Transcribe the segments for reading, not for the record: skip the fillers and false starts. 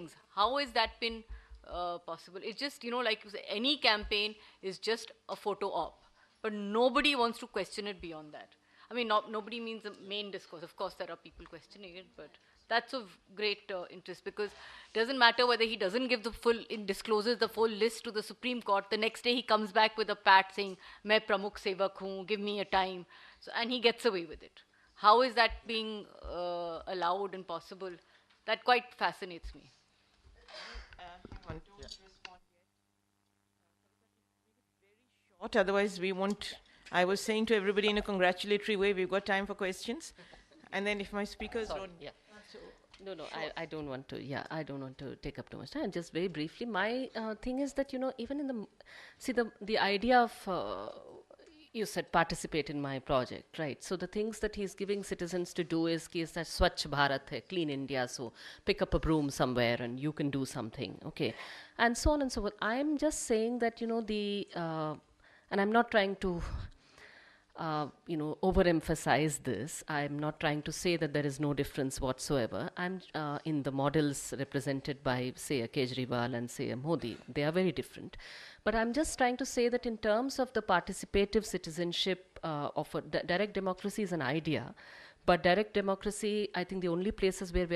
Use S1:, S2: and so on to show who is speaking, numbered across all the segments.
S1: things. How has that been possible? It's just, like you say, any campaign is just a photo op, but nobody wants to question it beyond that. I mean, nobody means the main discourse. Of course, there are people questioning it, but that's of great interest, because it doesn't matter whether he doesn't give the full, discloses the full list to the Supreme Court. The next day he comes back with a pat saying, "Main Pramukh Sevak hoon, give me a time," and he gets away with it. How is that being allowed and possible? That quite fascinates me.
S2: Hang on. Don't respond yet. Short, otherwise we won't. I was saying to everybody in a congratulatory way, we've got time for questions. And then if my speakers
S3: Sorry,
S2: don't...
S3: yeah. No, I don't want to, I don't want to take up too much time. Just very briefly, my thing is that, even in the idea of, you said participate in my project, right? So the things that he's giving citizens to do is that Swachh Bharat hai, clean India, so pick up a broom somewhere and you can do something, okay? And so on and so forth. I'm just saying that, and I'm not trying to overemphasize this. I'm not trying to say that there is no difference whatsoever. I'm in the models represented by, say, a Kejriwal and, say, a Modi. They are very different. But I'm just trying to say that in terms of the participative citizenship of a direct democracy is an idea. But direct democracy, I think the only places where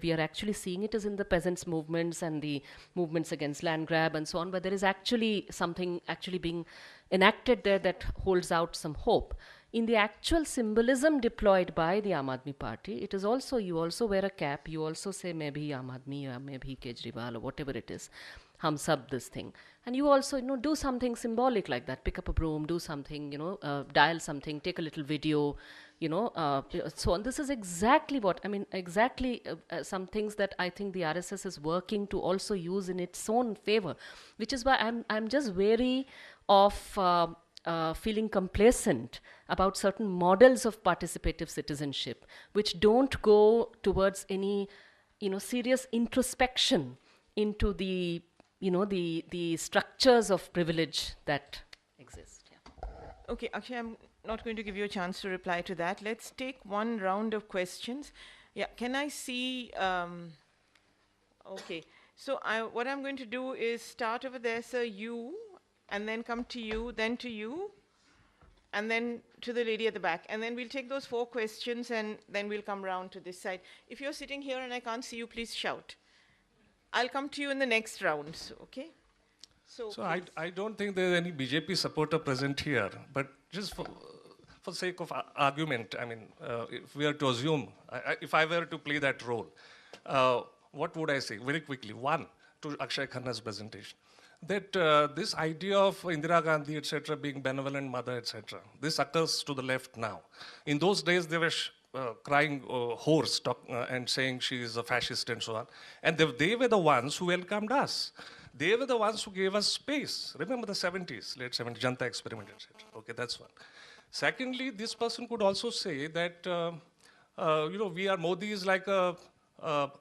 S3: we are actually seeing it is in the peasants' movements and the movements against land grab and so on, where there is actually something actually being enacted there that holds out some hope. In the actual symbolism deployed by the Aam Aadmi Party, it is also, you also wear a cap, you also say maybe Aam Aadmi or maybe Kejriwal or whatever it is, hum sab this thing. And you also, do something symbolic like that, pick up a broom, do something, dial something, take a little video, so on. This is exactly what, some things that I think the RSS is working to also use in its own favor, which is why I'm just wary of feeling complacent about certain models of participative citizenship, which don't go towards any, serious introspection into the, the structures of privilege that exist. Yeah.
S2: Okay, Akshay, I'm not going to give you a chance to reply to that. Let's take one round of questions. Yeah, can I see... okay, so what I'm going to do is start over there, sir, you, and then come to you, then to you, and then to the lady at the back. And then we'll take those 4 questions, and then we'll come round to this side. If you're sitting here and I can't see you, please shout. I'll come to you in the next round, okay?
S4: So I don't think there's any BJP supporter present here, but just for sake of argument, if we are to assume, if I were to play that role, what would I say? Very quickly. One, to Akshay Khanna's presentation, that this idea of Indira Gandhi, etc., being benevolent mother, etc., this occurs to the left now. In those days, they were crying hoarse and saying she is a fascist and so on. And they were the ones who welcomed us. They were the ones who gave us space. Remember the 70s, late 70s, Janta experiment, etc. Okay, that's one. Secondly, this person could also say that, we are, Modi is like a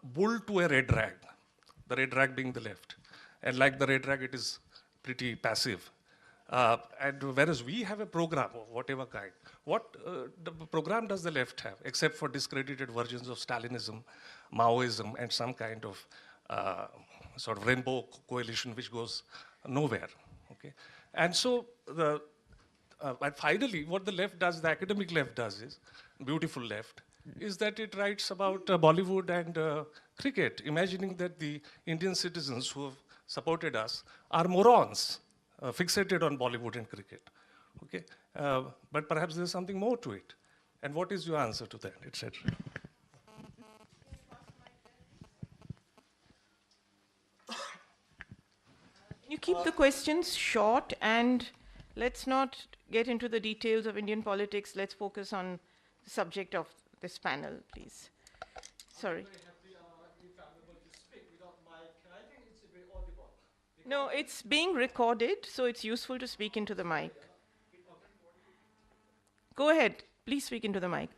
S4: bull to a red rag, the red rag being the left. And like the red rag, it is pretty passive. And whereas we have a program of whatever kind, what the program does the left have, except for discredited versions of Stalinism, Maoism, and some kind of sort of rainbow coalition which goes nowhere, okay? And so, but finally, what the left does, the academic left does is, beautiful left, is that it writes about Bollywood and cricket, imagining that the Indian citizens who have supported us are morons, fixated on Bollywood and cricket, okay? But perhaps there's something more to it. And what is your answer to that, etc.?
S2: You keep the questions short, and let's not get into the details of Indian politics. Let's focus on the subject of this panel, please. Sorry. No, it's being recorded, so it's useful to speak into the mic. Go ahead. Please speak into the mic.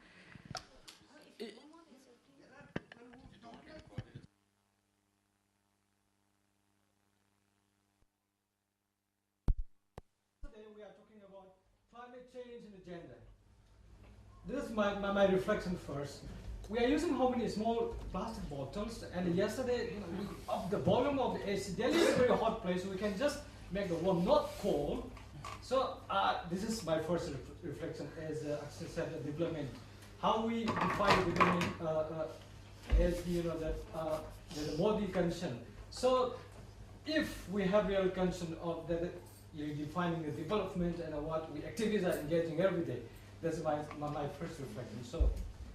S5: We are talking about climate change and agenda. This is my reflection first. we are using how many small plastic bottles, and yesterday, we up the volume of the AC. Delhi is a very hot place, so we can just make the warm, not cold. So this is my first reflection as Akshay said, the development. How we define development as the Modi concern. So if we have real concern of that, defining the development and what we activities are engaging every day, that's my first reflection. So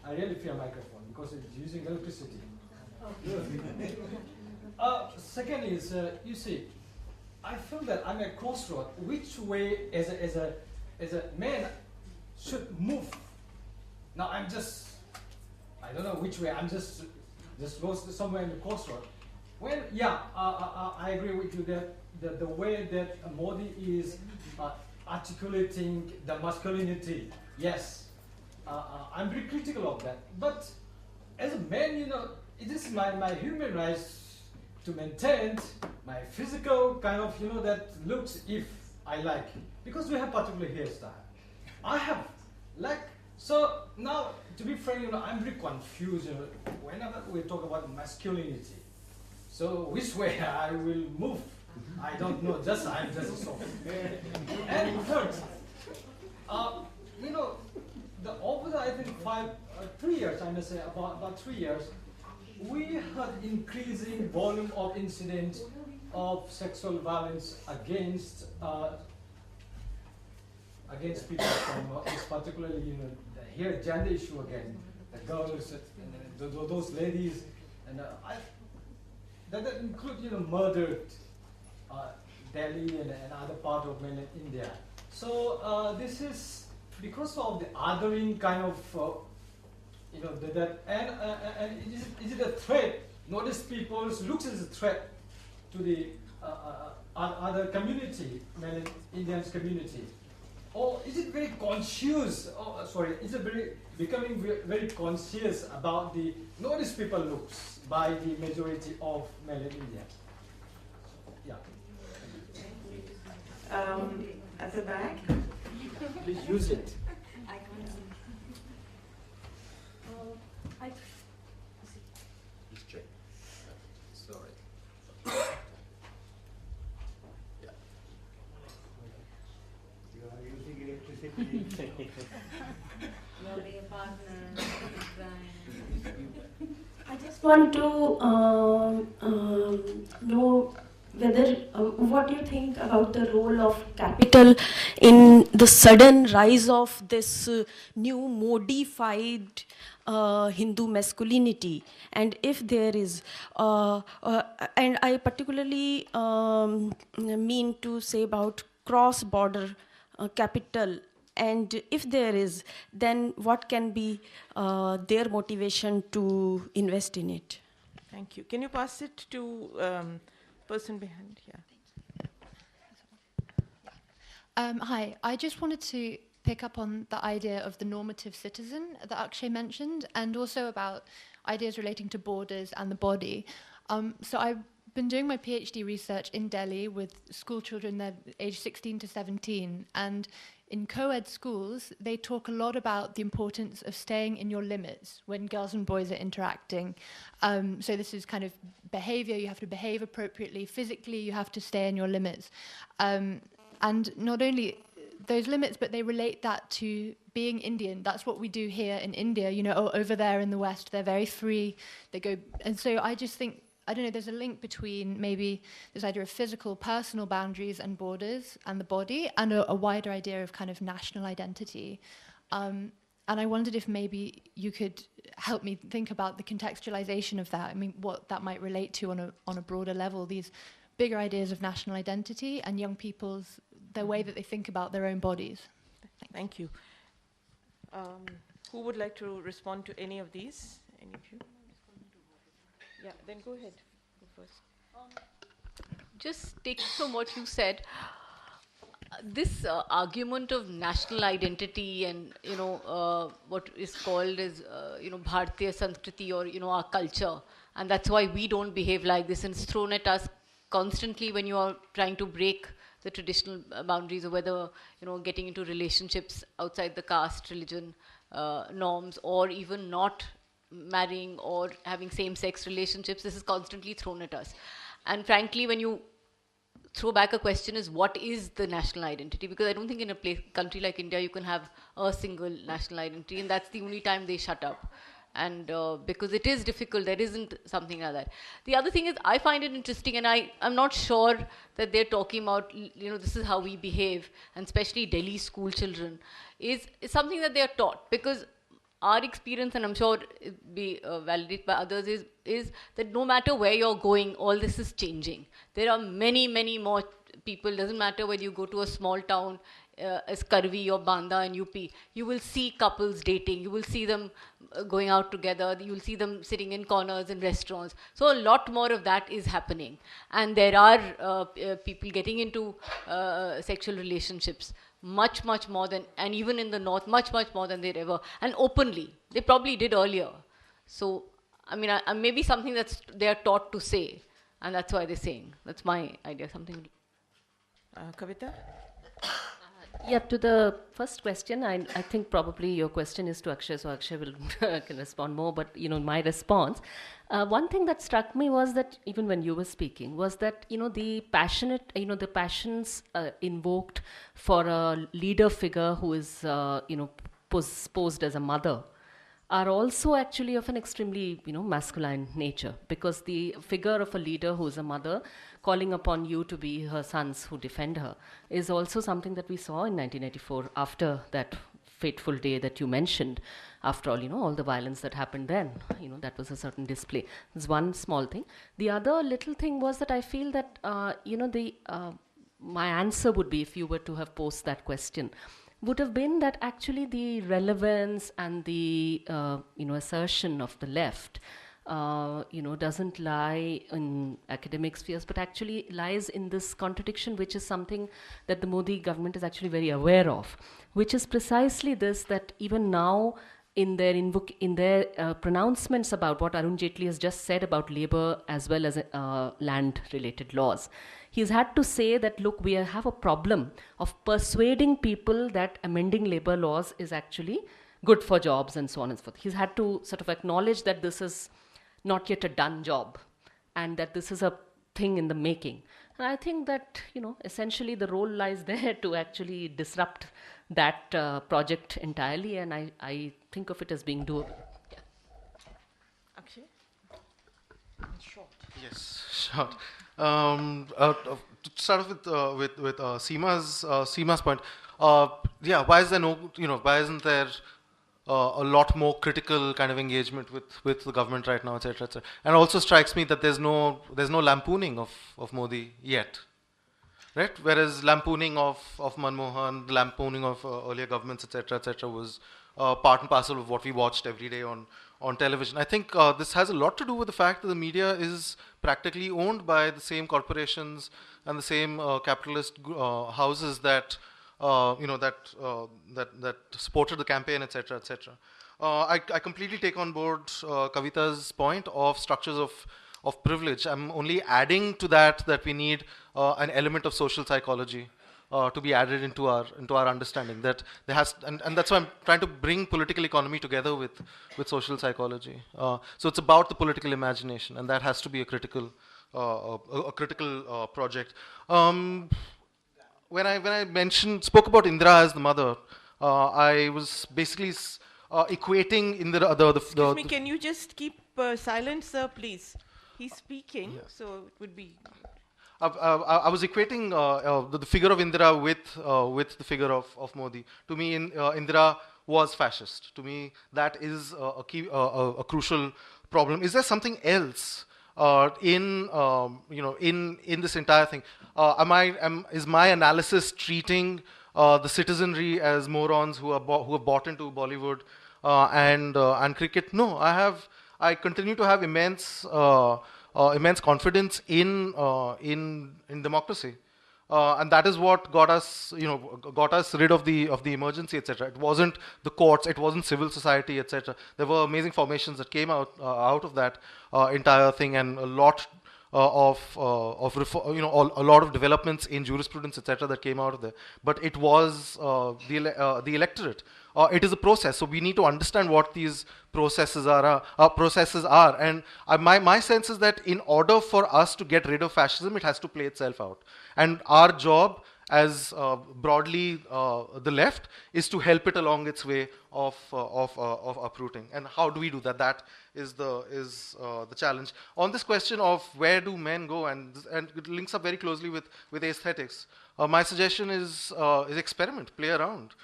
S5: I really fear microphone because it's using electricity. Second is, you see, I feel that I'm at crossroad. Which way, as a man, should move? Now I don't know which way. I'm just lost somewhere in the crossroad. Well, yeah, I agree with you that the way that Modi is articulating the masculinity, yes, I'm very critical of that. But as a man, it is my human rights to maintain my physical kind of, that looks if I like. Because we have particular hairstyle. I have, so now, to be frank, I'm very confused whenever we talk about masculinity. So which way I will move? I don't know, I'm just a soul. And third, over the, I think 3 years, I must say, about 3 years, we had increasing volume of incidents of sexual violence against people from, particularly, here gender issue again, the girls and those ladies, and that include, murdered Delhi and other part of mainland India. So this is because of the othering kind of, and is it a threat? Notice people looks as a threat to the other community, mainland Indian community. Or is it very conscious? Is it becoming very conscious about the notice people looks by the majority of mainland India? Yeah.
S2: At the back.
S5: Please use it.
S6: Just check. Sorry. Yeah.
S7: You are using electricity.
S8: I just want to know whether what do you think about the role of capital in the sudden rise of this new modified Hindu masculinity, and if there is, and I particularly mean to say about cross-border capital, and if there is, then what can be their motivation to invest in it?
S2: Thank you. Can you pass it to person behind here?
S9: Hi, I just wanted to pick up on the idea of the normative citizen that Akshay mentioned, and also about ideas relating to borders and the body. So I've been doing my PhD research in Delhi with school children, they're aged 16 to 17, and in co-ed schools, they talk a lot about the importance of staying in your limits when girls and boys are interacting. So this is kind of behavior, you have to behave appropriately, physically you have to stay in your limits. And not only those limits, but they relate that to being Indian. That's what we do here in India, over there in the West, they're very free, they go, and so I just think, I don't know, there's a link between maybe this idea of physical, personal boundaries and borders and the body, and a wider idea of kind of national identity. And I wondered if maybe you could help me think about the contextualization of that. I mean, what that might relate to on a broader level, these bigger ideas of national identity and young people's, the way that they think about their own bodies.
S2: Thank you. Who would like to respond to any of these? Any of you? Yeah, then go ahead. Go first.
S1: Just taking from what you said, this argument of national identity and what is called as Bharatiya Sanskriti, or our culture, and that's why we don't behave like this, and it's thrown at us constantly when you are trying to break the traditional boundaries, or whether getting into relationships outside the caste, religion norms, or even not marrying or having same-sex relationships. This is constantly thrown at us. And frankly, when you throw back a question is, what is the national identity? Because I don't think in a country like India you can have a single national identity, and that's the only time they shut up. And because it is difficult, there isn't something like that. The other thing is, I find it interesting, and I'm not sure that they're talking about, this is how we behave, and especially Delhi school children, is something that they are taught. Because our experience, and I'm sure it be validated by others, is that no matter where you're going, all this is changing. There are many, many more people. Doesn't matter whether you go to a small town as Karvi or Banda in UP, you will see couples dating. You will see them going out together. You will see them sitting in corners in restaurants. So a lot more of that is happening. And there are people getting into sexual relationships much, much more than, and even in the north, much, much more than they'd ever, and openly. They probably did earlier. So, I mean, maybe something that's they're taught to say, and that's why they're saying. That's my idea, something.
S2: Kavita?
S3: Yeah, to the first question, I think probably your question is to Akshay, so Akshay will can respond more. But my response, one thing that struck me was that even when you were speaking, was that the passions invoked for a leader figure who is posed as a mother are also actually of an extremely masculine nature, because the figure of a leader who is a mother calling upon you to be her sons who defend her is also something that we saw in 1984 after that fateful day that you mentioned. After all, all the violence that happened then, that was a certain display. There's one small thing. The other little thing was that I feel that, my answer would be, if you were to have posed that question, would have been that actually the relevance and the assertion of the left doesn't lie in academic spheres, but actually lies in this contradiction, which is something that the Modi government is actually very aware of, which is precisely this, that even now in their pronouncements about what Arun Jaitley has just said about labor as well as land-related laws, he's had to say that, look, we have a problem of persuading people that amending labor laws is actually good for jobs and so on and so forth. He's had to sort of acknowledge that this is not yet a done job and that this is a thing in the making. And I think that, essentially the role lies there to actually disrupt that project entirely, and I think of it as being doable. Yeah.
S2: Akshay? Short.
S10: Yes, short. To start off with Seema's point, why is there why isn't there a lot more critical kind of engagement with the government right now, etc., etc. And also strikes me that there's no lampooning of Modi yet, right? Whereas lampooning of Manmohan, the lampooning of earlier governments, etc., was part and parcel of what we watched every day on television. I think this has a lot to do with the fact that the media is practically owned by the same corporations and the same capitalist houses that that supported the campaign, etc., etc. I completely take on board Kavita's point of structures of privilege. I'm only adding to that we need an element of social psychology to be added into our understanding. That there has, and that's why I'm trying to bring political economy together with social psychology. So it's about the political imagination, and that has to be a critical project. When I spoke about Indira as the mother, I was basically equating Indira.
S2: Excuse me, can you just keep silent, sir, please? He's speaking, yes. So it would be.
S10: I was equating the figure of Indira with the figure of Modi. To me, Indira was fascist. To me, that is a crucial problem. Is there something else in this entire thing? Is my analysis treating the citizenry as morons who have bought into Bollywood and cricket? No, I continue to have immense confidence in democracy, and that is what got us rid of the emergency, etc. It wasn't the courts, it wasn't civil society, etc. There were amazing formations that came out of that entire thing, and a lot a lot of developments in jurisprudence, etc., that came out of there. But it was the electorate. It is a process, so we need to understand what these processes are. And my sense is that in order for us to get rid of fascism, it has to play itself out. And our job, as broadly the left, is to help it along its way of uprooting. And how do we do that? That is the challenge. On this question of where do men go, and it links up very closely with aesthetics. My suggestion is experiment, play around.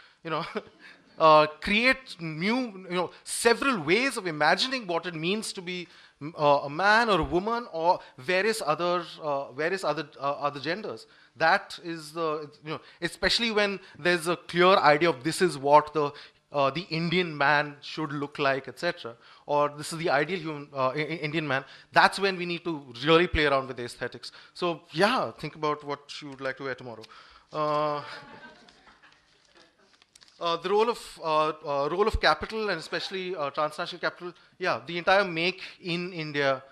S10: Create new, several ways of imagining what it means to be a man or a woman or various other genders. That is especially when there's a clear idea of this is what the Indian man should look like, etc., or this is the ideal Indian man. That's when we need to really play around with aesthetics. So yeah, think about what you would like to wear tomorrow. The role of capital, and especially transnational capital, yeah, the entire Make in India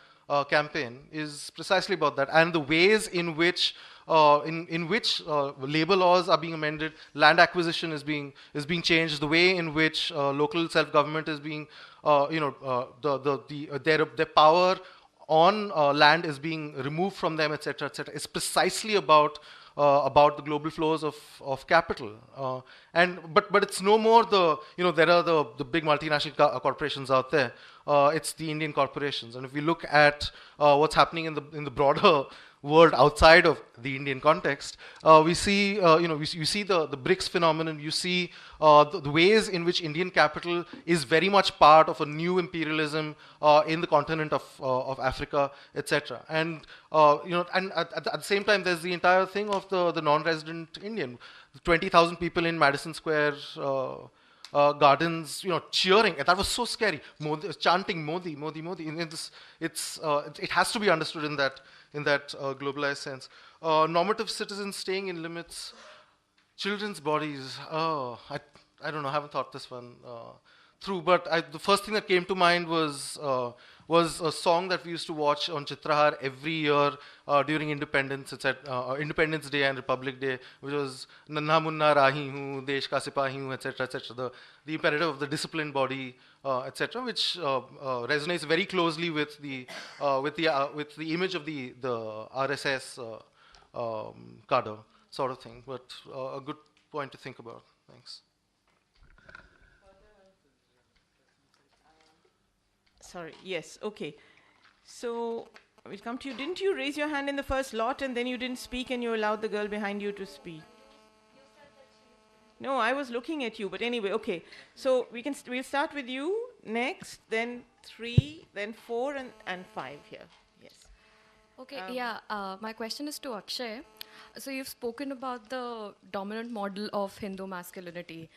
S10: campaign is precisely about that, and the ways in which labor laws are being amended, land acquisition is being changed, the way in which local self-government is being, their power on land is being removed from them, etc., etc., is precisely about the global flows of capital. But it's no more there are the big multinational corporations out there. It's the Indian corporations. And if we look at what's happening in the broader world outside of the Indian context, we see you see the BRICS phenomenon. You see the ways in which Indian capital is very much part of a new imperialism in the continent of Africa, etc. And and at the same time, there's the entire thing of the non-resident Indian, 20,000 people in Madison Square Gardens, cheering. That was so scary. Chanting Modi, Modi, Modi. It has to be understood in that globalized sense. Normative citizens staying in limits, children's bodies. Oh, I don't know. I haven't thought this one through. But the first thing that came to mind was a song that we used to watch on Chitrahar every year during Independence. It's at Independence Day and Republic Day, which was Nanna Munna Rahi Hu, Desh Ka Sipahi Hu, etc., etc. The imperative of the disciplined body, etc., which resonates very closely with the image of the RSS cadre sort of thing. But a good point to think about. Thanks.
S2: Sorry, yes, okay. So, we'll come to you. Didn't you raise your hand in the first lot and then you didn't speak and you allowed the girl behind you to speak? No, I was looking at you, but anyway, okay. So, we'll start with you next, then 3, then 4 and 5 here. Yes.
S11: Okay, my question is to Akshay. So you've spoken about the dominant model of Hindu masculinity.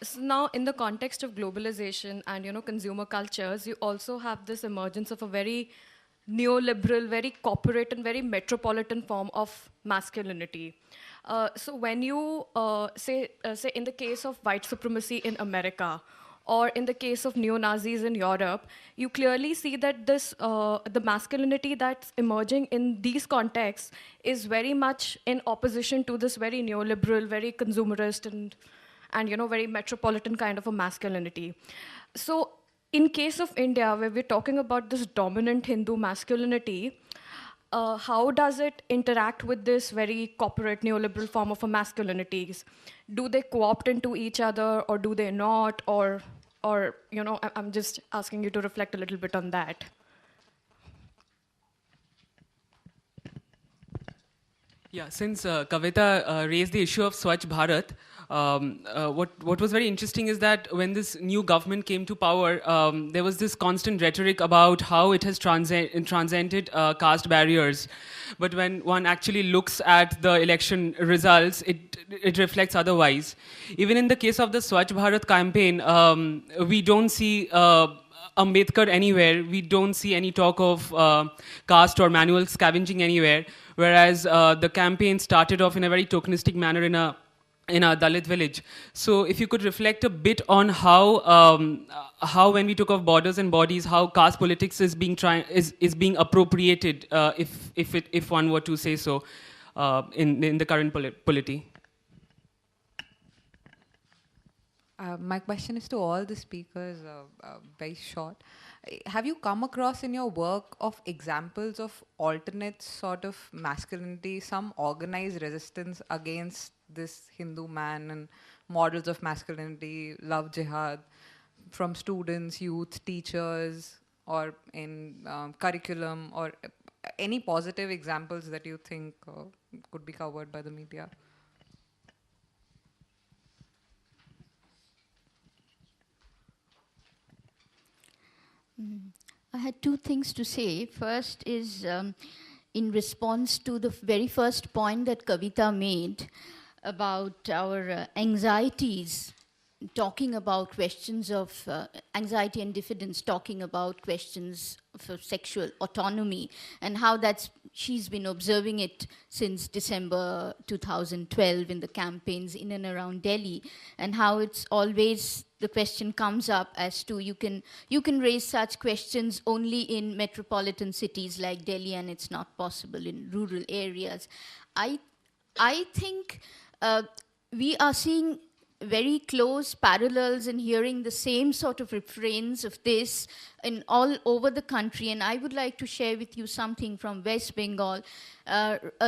S11: So now in the context of globalization and consumer cultures, you also have this emergence of a very neoliberal, very corporate and very metropolitan form of masculinity. So when you say in the case of white supremacy in America, or in the case of neo-Nazis in Europe, you clearly see that the masculinity that's emerging in these contexts is very much in opposition to this very neoliberal, very consumerist and very metropolitan kind of a masculinity. So in case of India, where we're talking about this dominant Hindu masculinity, how does it interact with this very corporate neoliberal form of a masculinities? Do they co-opt into each other or do they not? Or I'm just asking you to reflect a little bit on that.
S12: Yeah, since Kavita raised the issue of Swachh Bharat, what was very interesting is that when this new government came to power, there was this constant rhetoric about how it has transcended caste barriers. But when one actually looks at the election results, it reflects otherwise. Even in the case of the Swachh Bharat campaign, we don't see Ambedkar anywhere. We don't see any talk of caste or manual scavenging anywhere. Whereas the campaign started off in a very tokenistic manner in a in a Dalit village. So if you could reflect a bit on how when we took off borders and bodies, how caste politics is being appropriated, if one were to say so, in the current polity.
S13: My question is to all the speakers, very short. Have you come across in your work of examples of alternate sort of masculinity, some organized resistance against this Hindu man and models of masculinity, love jihad, from students, youth, teachers, or in curriculum, or any positive examples that you think could be covered by the media?
S14: I had two things to say. First is in response to the very first point that Kavita made about our anxieties, talking about questions of anxiety and diffidence, talking about questions of sexual autonomy, and how she's been observing it since December 2012 in the campaigns in and around Delhi, and how it's always the question comes up as to you can raise such questions only in metropolitan cities like Delhi, and it's not possible in rural areas. I think we are seeing very close parallels and hearing the same sort of refrains of this in all over the country. And I would like to share with you something from West Bengal.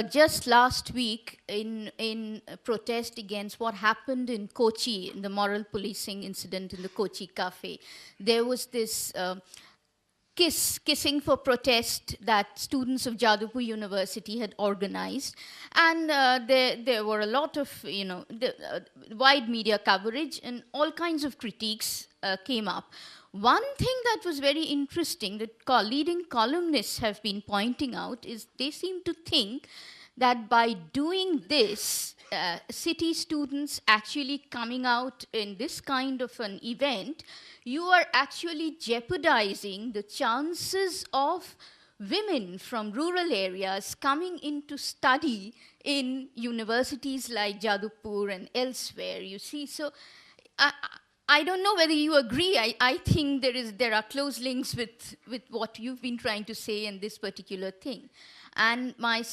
S14: Just last week, in protest against what happened in Kochi, in the moral policing incident in the Kochi cafe, there was this kissing for protest that students of Jadavpur University had organized, and there were a lot of wide media coverage, and all kinds of critiques came up. One thing that was very interesting that leading columnists have been pointing out is they seem to think that by doing this, city students actually coming out in this kind of an event, you are actually jeopardizing the chances of women from rural areas coming in to study in universities like Jadavpur and elsewhere, you see. So I don't know whether you agree. I think there are close links with what you've been trying to say in this particular thing. And my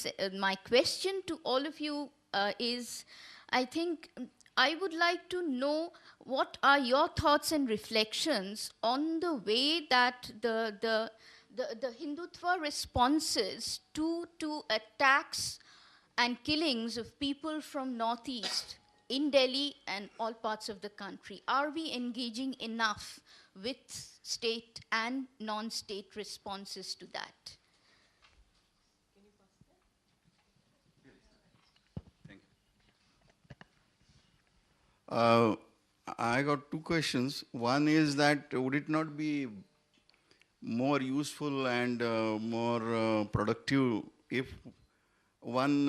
S14: question to all of you is, I think I would like to know what are your thoughts and reflections on the way that the Hindutva responses to attacks and killings of people from Northeast in Delhi and all parts of the country. Are we engaging enough with state and non-state responses to that?
S15: I got two questions. One is that would it not be more useful and more productive if one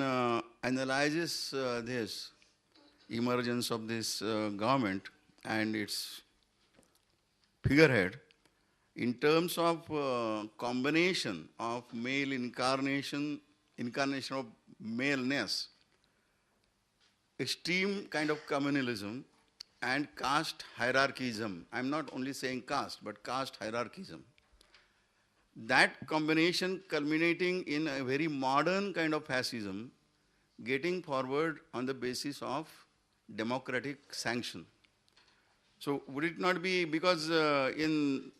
S15: analyzes this emergence of this government and its figurehead in terms of combination of male incarnation of maleness, extreme kind of communalism, and caste hierarchism. I'm not only saying caste, but caste hierarchism. That combination culminating in a very modern kind of fascism, getting forward on the basis of democratic sanction. So would it not be, because in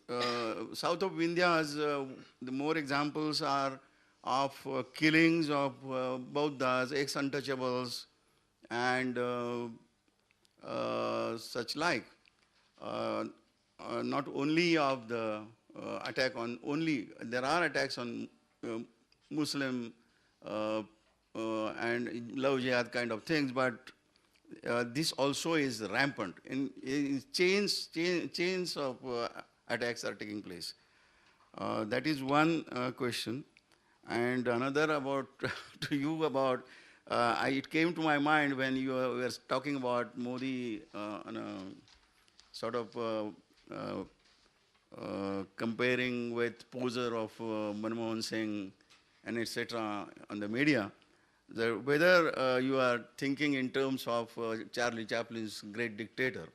S15: south of India, the more examples are of killings of Bauddhas, ex-untouchables, and such like, not only of the attack on there are attacks on Muslim and love jihad kind of things, but this also is rampant. In chains of attacks are taking place. That is one question. And another about to you about, it came to my mind when you were talking about Modi on a sort of comparing with poser of Manmohan Singh and etc. on the media. whether you are thinking in terms of Charlie Chaplin's Great Dictator.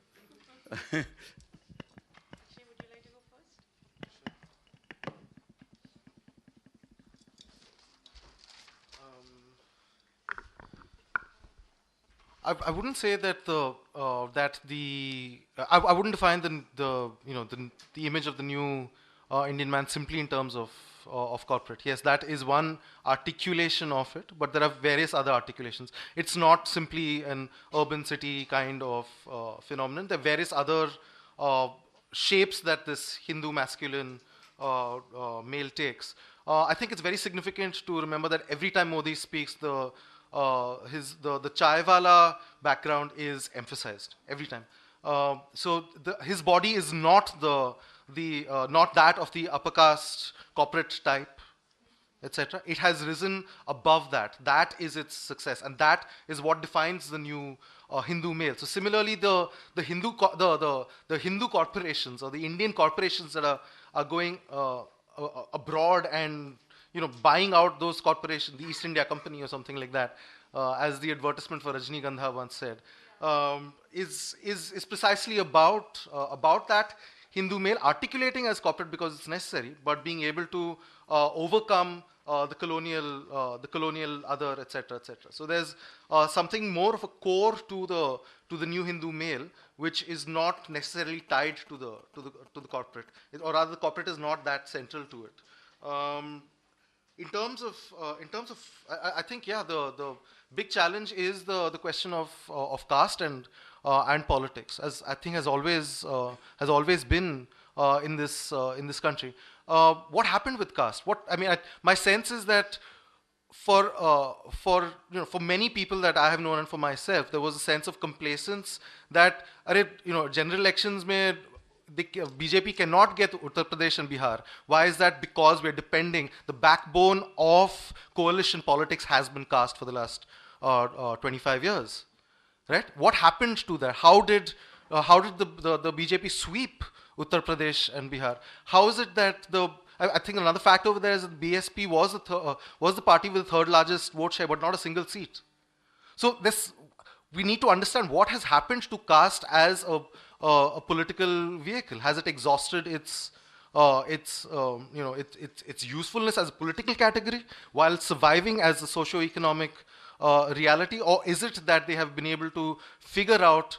S10: I wouldn't say that I wouldn't define the image of the new Indian man simply in terms of corporate. Yes, that is one articulation of it, but there are various other articulations. It's not simply an urban city kind of phenomenon. There are various other shapes that this Hindu masculine male takes. I think it's very significant to remember that every time Modi speaks, the chaiwala background is emphasized every time. So his body is not not that of the upper caste corporate type, etc. It has risen above that. That is its success, and that is what defines the new Hindu male. So similarly, the Hindu corporations or the Indian corporations that are going abroad and buying out those corporations, the East India Company or something like that, as the advertisement for Rajnigandha once said, is precisely about that Hindu male articulating as corporate because it's necessary, but being able to overcome the colonial other, etc., etc. So there's something more of a core to the new Hindu male, which is not necessarily tied to the corporate, or rather, the corporate is not that central to it. In terms of, I think the big challenge is the question of caste and politics, as I think has always been in this country. What happened with caste? My sense is that for many people that I have known and for myself, there was a sense of complacence that general elections may. BJP cannot get Uttar Pradesh and Bihar. Why is that? Because we're depending, the backbone of coalition politics has been caste for the last 25 years. Right? What happened to that? How did the BJP sweep Uttar Pradesh and Bihar? How is it that I think another factor over there is that BSP was the party with the third largest vote share, but not a single seat. So we need to understand what has happened to caste as a political vehicle. Has it exhausted its usefulness as a political category while surviving as a socio-economic reality, or is it that they have been able to figure out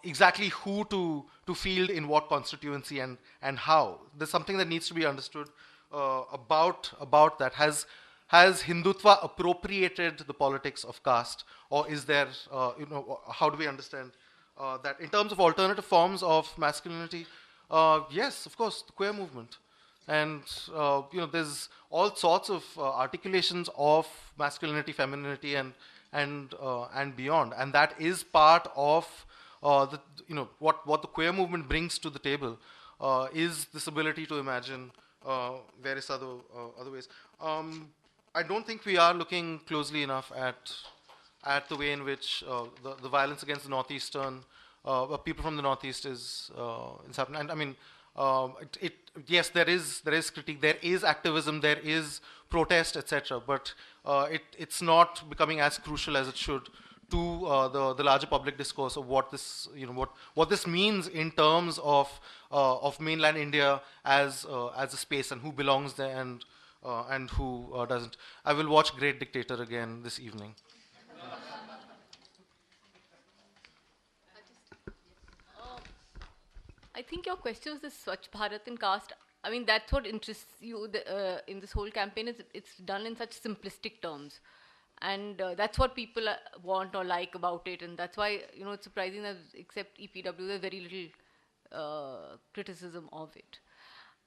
S10: exactly who to field in what constituency and how? There's something that needs to be understood about that. Has Hindutva appropriated the politics of caste, or is there, how do we understand that? In terms of alternative forms of masculinity, yes, of course, the queer movement. And, there's all sorts of articulations of masculinity, femininity, and beyond. And that is part of what the queer movement brings to the table, is this ability to imagine various other ways. I don't think we are looking closely enough at the way in which the violence against the Northeastern people from the Northeast is happening. And yes, there is critique, there is activism, there is protest, etc. But it's not becoming as crucial as it should to the larger public discourse of what this what this means in terms of mainland India as a space, and who belongs there and who doesn't. I will watch Great Dictator again this evening.
S1: I think your question was the Swachh Bharat and caste. I mean, that's what interests you in this whole campaign, is it's done in such simplistic terms. And that's what people want or like about it. And that's why, it's surprising that except EPW, there's very little criticism of it.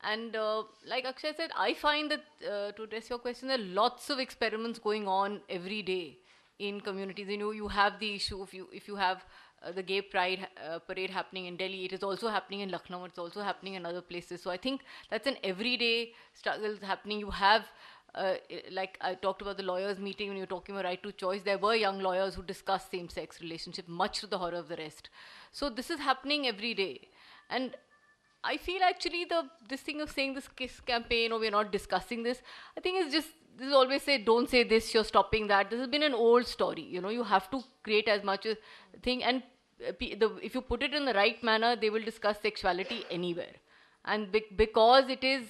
S1: And like Akshay said, I find that, to address your question, there are lots of experiments going on every day in communities. You have the issue of if you have the gay pride parade happening in Delhi, it is also happening in Lucknow, it's also happening in other places. So I think that's an everyday struggle happening. You have, like I talked about the lawyers meeting, when you're talking about right to choice, there were young lawyers who discussed same-sex relationship, much to the horror of the rest. So this is happening every day. And I feel actually this thing of saying this KISS campaign, or we're not discussing this, I think is just this is always say, don't say this, you're stopping that. This has been an old story. You know, you have to create as much a thing, and if you put it in the right manner, they will discuss sexuality anywhere. And because it is,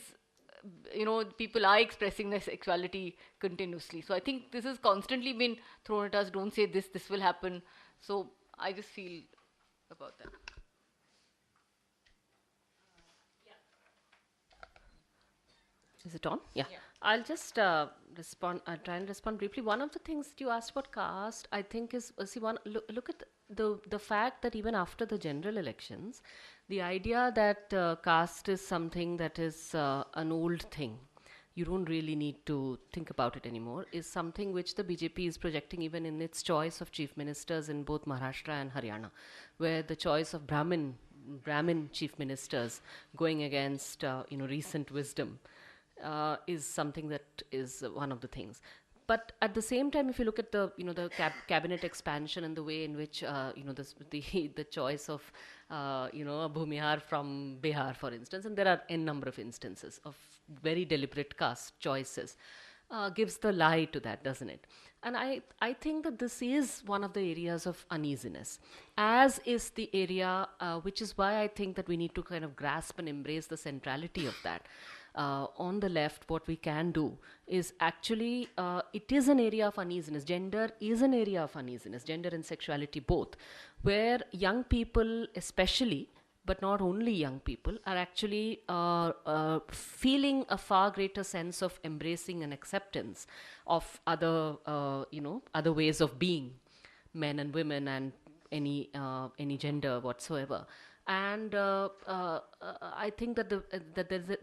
S1: you know, people are expressing their sexuality continuously. So I think this has constantly been thrown at us, don't say this, this will happen. So I just feel about that.
S3: Is it on? Yeah. I'll just respond. Try and respond briefly. One of the things that you asked about caste, I think, is look at the fact that even after the general elections, the idea that caste is something that is an old thing, you don't really need to think about it anymore, is something which the BJP is projecting even in its choice of chief ministers in both Maharashtra and Haryana, where the choice of Brahmin chief ministers going against recent wisdom is something that is one of the things. But at the same time, if you look at the cabinet expansion and the way in which the choice of Bhumihar from Bihar, for instance, and there are n number of instances of very deliberate caste choices, gives the lie to that, doesn't it? And I think that this is one of the areas of uneasiness, as is the area, which is why I think that we need to kind of grasp and embrace the centrality of that. On the left, what we can do is actually, it is an area of uneasiness. Gender is an area of uneasiness, gender and sexuality both, where young people especially, but not only young people, are actually feeling a far greater sense of embracing and acceptance of other ways of being, men and women and any gender whatsoever. And I think that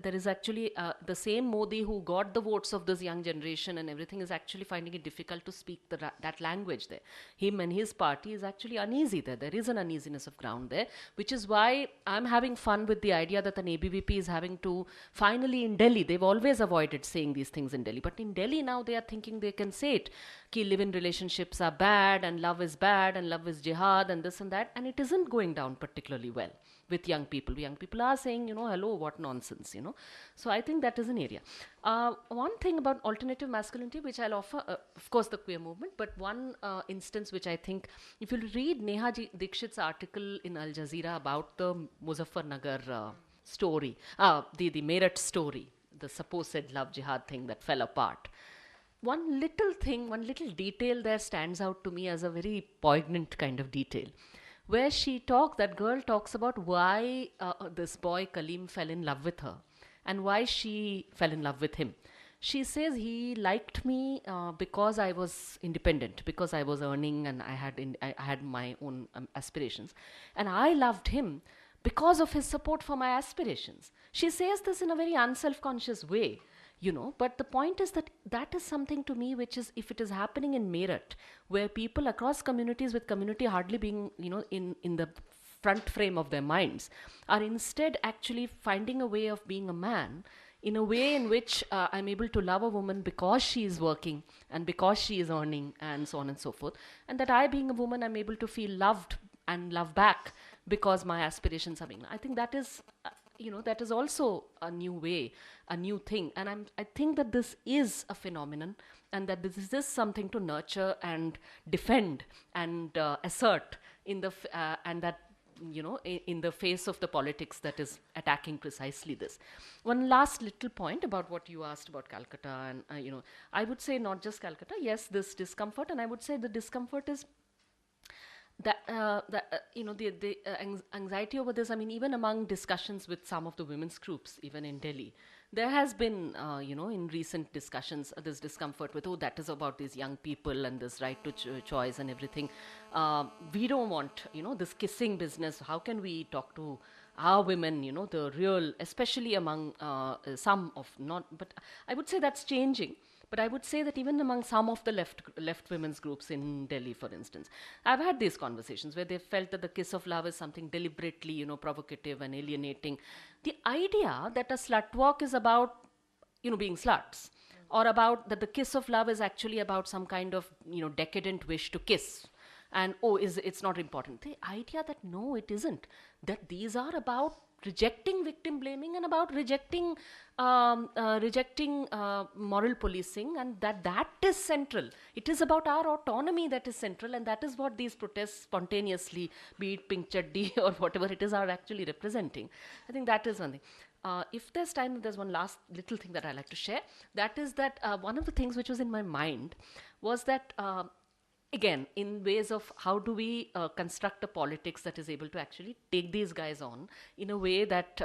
S3: there is actually the same Modi who got the votes of this young generation and everything is actually finding it difficult to speak that language there. Him and his party is actually uneasy there. There is an uneasiness of ground there, which is why I'm having fun with the idea that an ABVP is having to finally in Delhi, they've always avoided saying these things in Delhi, but in Delhi now they are thinking they can say it. Ki live-in relationships are bad and love is jihad and this and that, and it isn't going down particularly well with young people. Young people are saying, hello, what nonsense, So I think that is an area. One thing about alternative masculinity, which I'll offer, of course, the queer movement, but one instance which I think, if you read Neha Dikshit's article in Al Jazeera about the Muzaffarnagar story, the Meerut story, the supposed love jihad thing that fell apart. One little detail there stands out to me as a very poignant kind of detail, where that girl talks about why this boy Kaleem fell in love with her and why she fell in love with him. She says he liked me because I was independent, because I was earning and I had my own aspirations, and I loved him because of his support for my aspirations. She says this in a very unself-conscious way. But the point is that is something to me which is, if it is happening in Meerut, where people across communities, with community hardly being, in the front frame of their minds, are instead actually finding a way of being a man in a way in which I'm able to love a woman because she is working and because she is earning and so on and so forth, and that I, being a woman, I'm able to feel loved and love back because my aspirations are being. I think that is that is also a new way, a new thing. And I think that this is a phenomenon, and that this is something to nurture and defend and assert in the in the face of the politics that is attacking precisely this. One last little point about what you asked about Calcutta, and I would say not just Calcutta. Yes, this discomfort, and I would say the discomfort is that the anxiety over this. I mean, even among discussions with some of the women's groups, even in Delhi, there has been, in recent discussions, this discomfort with, that is about these young people and this right to choice and everything. We don't want, this kissing business. How can we talk to our women, the real, especially among some of but I would say that's changing. But I would say that even among some of the left women's groups in Delhi, for instance, I've had these conversations where they felt that the kiss of love is something deliberately, provocative and alienating. The idea that a slut walk is about, being sluts, or about that the kiss of love is actually about some kind of, decadent wish to kiss, and it's not important. The idea that no, it isn't. That these are about rejecting victim blaming and about rejecting moral policing, and that is central. It is about our autonomy that is central, and that is what these protests spontaneously, be it Pink Chaddi or whatever it is, are actually representing. I think that is one thing. If there's time, there's one last little thing that I like to share. That is that one of the things which was in my mind was that again, in ways of how do we construct a politics that is able to actually take these guys on in a way that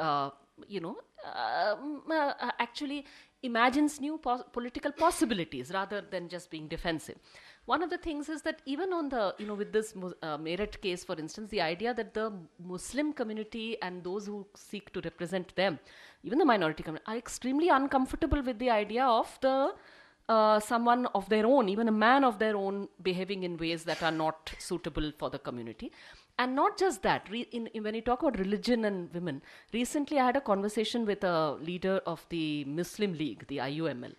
S3: actually imagines new political possibilities rather than just being defensive. One of the things is that even on the, with this Meerut case, for instance, the idea that the Muslim community and those who seek to represent them, even the minority community, are extremely uncomfortable with the idea of the someone of their own, even a man of their own, behaving in ways that are not suitable for the community. And not just that, when you talk about religion and women, recently I had a conversation with a leader of the Muslim League, the IUML.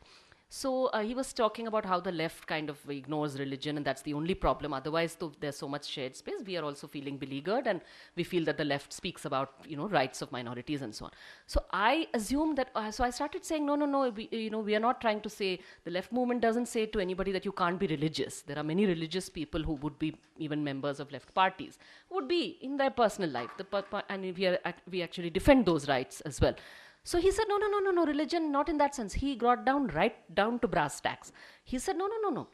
S3: So he was talking about how the left kind of ignores religion, and that's the only problem. Otherwise, there's so much shared space. We are also feeling beleaguered, and we feel that the left speaks about, rights of minorities and so on. So I assumed that. So I started saying, no. We are not trying to say, the left movement doesn't say to anybody that you can't be religious. There are many religious people who would be even members of left parties, would be in their personal life, and we actually defend those rights as well. So he said, no, religion, not in that sense. He got right down to brass tacks. He said, no.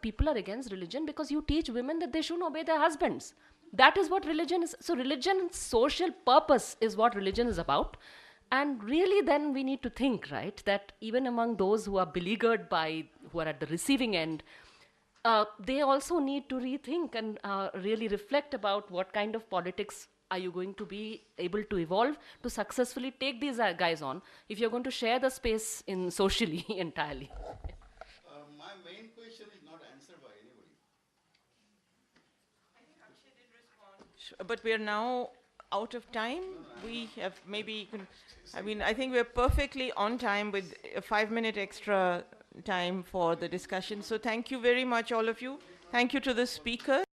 S3: People are against religion because you teach women that they shouldn't obey their husbands. That is what religion is. So religion, social purpose is what religion is about. And really then we need to think, right, that even among those who are beleaguered who are at the receiving end, they also need to rethink and really reflect about what kind of politics are you going to be able to evolve to successfully take these guys on if you're going to share the space in socially entirely?
S15: My main question is not answered by anybody.
S2: I think Akshay did respond. But we are now out of time. We have I think we're perfectly on time with a 5-minute extra time for the discussion. So thank you very much, all of you. Thank you to the speakers.